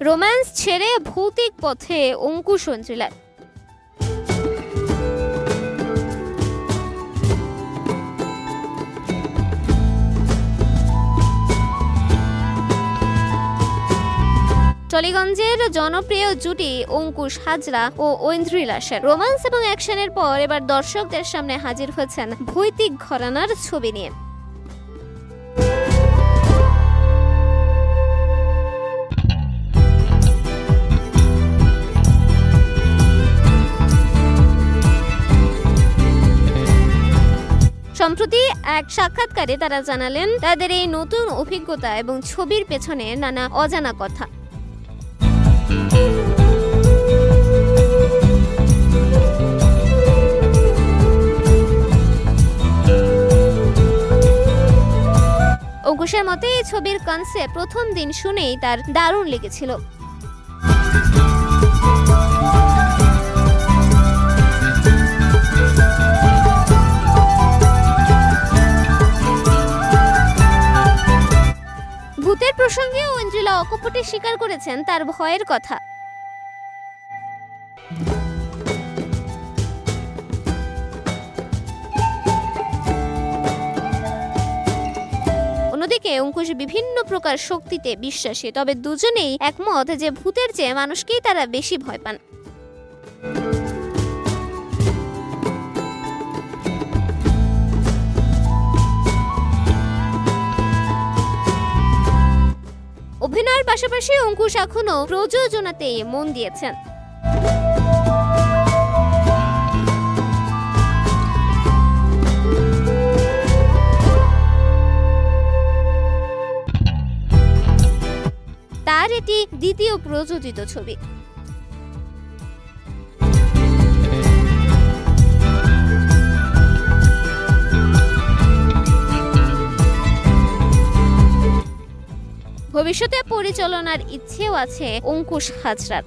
Romance ছেড়ে ভৌতিক পথে অঙ্কুশ ঐন্দ্রিলা। টলিগঞ্জের জনপ্রিয় জুটি অঙ্কুশ হাজরা ও ঐন্দ্রিলা সেন রোম্যান্স এবং অ্যাকশনের পর এবার দর্শকদের সামনে হাজির হয়েছেন ভৌতিক ঘরানার ছবি নিয়ে। সম্প্রতি এক সাক্ষাৎকারে তারা জানালেন তাদের এই নতুন অভিজ্ঞতা এবং ছবির পেছনে নানা অজানা কথা। অঙ্কুশের মতে এই ছবির কনসেপ্ট প্রথম দিন শুনেই তার দারুণ লেগেছিল। ভূতের প্রসঙ্গে ঐন্দ্রিলা অকপটে স্বীকার করেছেন তার ভয়ের কথা। অন্যদিকে অঙ্কুশ বিভিন্ন প্রকার শক্তিতে বিশ্বাসী, তবে দুজনেই একমত যে ভূতের চেয়ে মানুষকেই তারা বেশি ভয় পান। অভিনয়ের পাশাপাশি অঙ্কুশ এখনো প্রযোজনাতেই মন দিয়েছেন। তার এটি দ্বিতীয় প্রযোজিত ছবি। ভবিষ্যতে পরিচালনার ইচ্ছেও আছে অঙ্কুশ হাজরার।